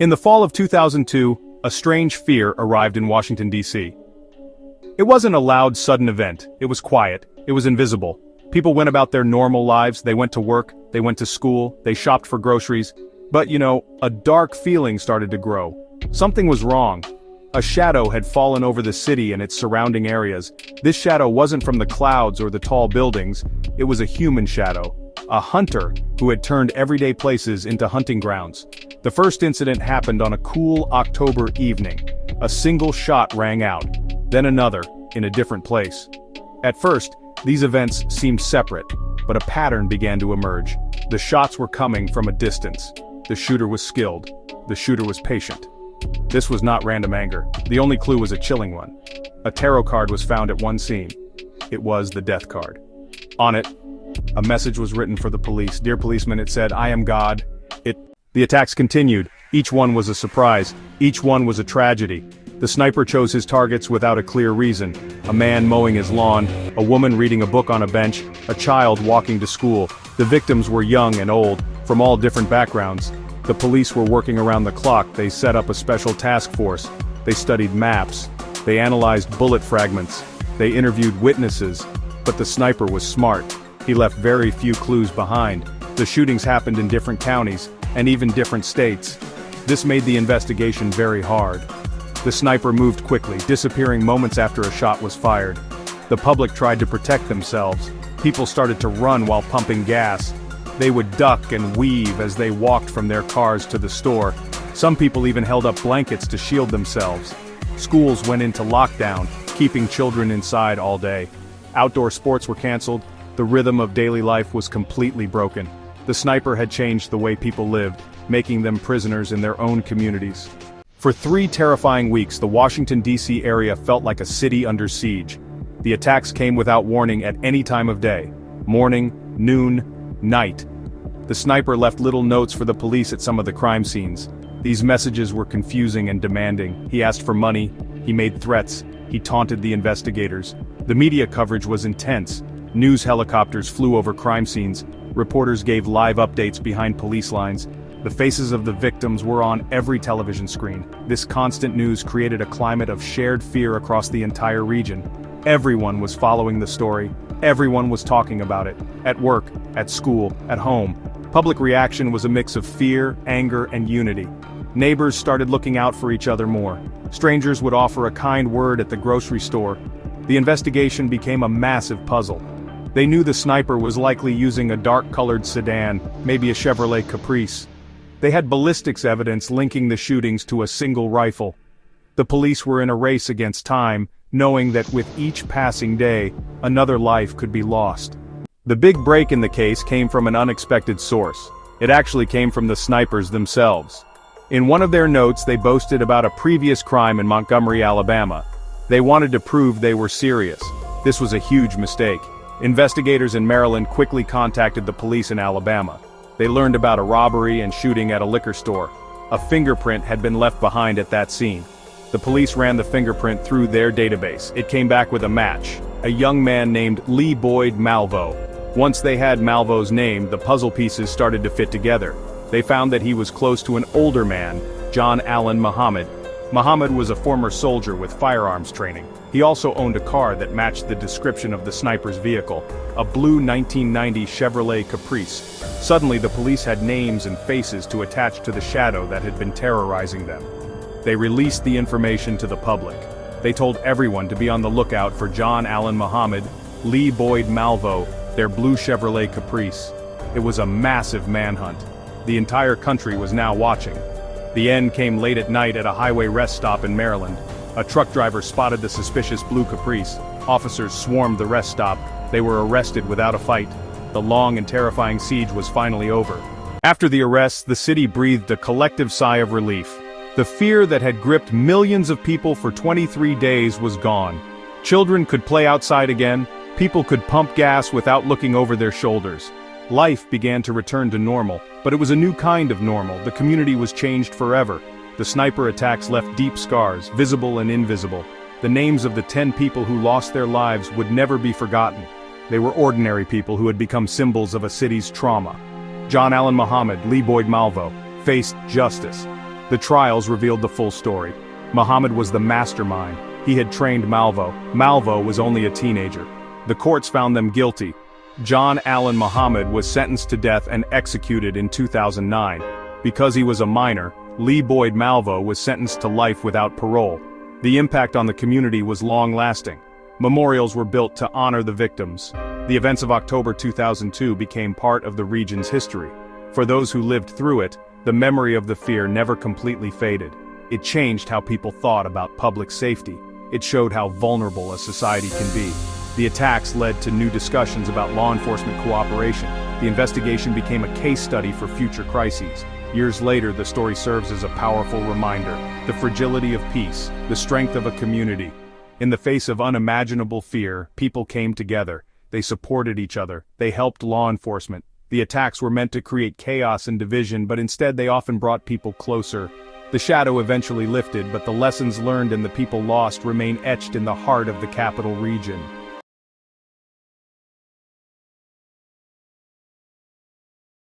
In the fall of 2002, a strange fear arrived in Washington, D.C. It wasn't a loud, sudden event. It was quiet. It was invisible. People went about their normal lives. They went to work. They went to school. They shopped for groceries. But, a dark feeling started to grow. Something was wrong. A shadow had fallen over the city and its surrounding areas. This shadow wasn't from the clouds or the tall buildings. It was a human shadow. A hunter who had turned everyday places into hunting grounds. The first incident happened on a cool October evening. A single shot rang out. Then another, in a different place. At first, these events seemed separate, but a pattern began to emerge. The shots were coming from a distance. The shooter was skilled. The shooter was patient. This was not random anger. The only clue was a chilling one. A tarot card was found at one scene. It was the death card. On it, a message was written for the police. Dear policeman, it said, I am God. The attacks continued. Each one was a surprise. Each one was a tragedy. The sniper chose his targets without a clear reason. A man mowing his lawn, a woman reading a book on a bench, a child walking to school. The victims were young and old, from all different backgrounds. The police were working around the clock. They set up a special task force. They studied maps. They analyzed bullet fragments. They interviewed witnesses. But the sniper was smart. He left very few clues behind. The shootings happened in different counties, and even different states. This made the investigation very hard. The sniper moved quickly, disappearing moments after a shot was fired. The public tried to protect themselves. People started to run while pumping gas. They would duck and weave as they walked from their cars to the store. Some people even held up blankets to shield themselves. Schools went into lockdown, keeping children inside all day. Outdoor sports were canceled. The rhythm of daily life was completely broken. The sniper had changed the way people lived, making them prisoners in their own communities. For 3 terrifying weeks, the Washington, D.C. area felt like a city under siege. The attacks came without warning at any time of day. Morning, noon, night. The sniper left little notes for the police at some of the crime scenes. These messages were confusing and demanding. He asked for money. He made threats. He taunted the investigators. The media coverage was intense. News helicopters flew over crime scenes. Reporters gave live updates behind police lines. The faces of the victims were on every television screen. This constant news created a climate of shared fear across the entire region. Everyone was following the story. Everyone was talking about it. At work, at school, at home. Public reaction was a mix of fear, anger, and unity. Neighbors started looking out for each other more. Strangers would offer a kind word at the grocery store. The investigation became a massive puzzle. They knew the sniper was likely using a dark-colored sedan, maybe a Chevrolet Caprice. They had ballistics evidence linking the shootings to a single rifle. The police were in a race against time, knowing that with each passing day, another life could be lost. The big break in the case came from an unexpected source. It actually came from the snipers themselves. In one of their notes, they boasted about a previous crime in Montgomery, Alabama. They wanted to prove they were serious. This was a huge mistake. Investigators in Maryland quickly contacted the police in Alabama. They learned about a robbery and shooting at a liquor store. A fingerprint had been left behind at that scene. The police ran the fingerprint through their database. It came back with a match. A young man named Lee Boyd Malvo. Once they had Malvo's name, the puzzle pieces started to fit together. They found that he was close to an older man, John Allen Muhammad. Muhammad was a former soldier with firearms training. He also owned a car that matched the description of the sniper's vehicle, a blue 1990 Chevrolet Caprice. Suddenly the police had names and faces to attach to the shadow that had been terrorizing them. They released the information to the public. They told everyone to be on the lookout for John Allen Muhammad, Lee Boyd Malvo, their blue Chevrolet Caprice. It was a massive manhunt. The entire country was now watching. The end came late at night at a highway rest stop in Maryland. A truck driver spotted the suspicious blue Caprice. Officers swarmed the rest stop. They were arrested without a fight. The long and terrifying siege was finally over. After the arrests, the city breathed a collective sigh of relief. The fear that had gripped millions of people for 23 days was gone. Children could play outside again. People could pump gas without looking over their shoulders. Life began to return to normal, but it was a new kind of normal. The community was changed forever. The sniper attacks left deep scars, visible and invisible. The names of the 10 people who lost their lives would never be forgotten. They were ordinary people who had become symbols of a city's trauma. John Allen Muhammad, Lee Boyd Malvo, faced justice. The trials revealed the full story. Muhammad was the mastermind. He had trained Malvo. Malvo was only a teenager. The courts found them guilty. John Allen Muhammad was sentenced to death and executed in 2009. Because he was a minor, Lee Boyd Malvo was sentenced to life without parole. The impact on the community was long-lasting. Memorials were built to honor the victims. The events of October 2002 became part of the region's history. For those who lived through it, the memory of the fear never completely faded. It changed how people thought about public safety. It showed how vulnerable a society can be. The attacks led to new discussions about law enforcement cooperation. The investigation became a case study for future crises. Years later, the story serves as a powerful reminder: the fragility of peace, the strength of a community. In the face of unimaginable fear, people came together. They supported each other. They helped law enforcement. The attacks were meant to create chaos and division, but instead they often brought people closer. The shadow eventually lifted, but the lessons learned and the people lost remain etched in the heart of the capital region.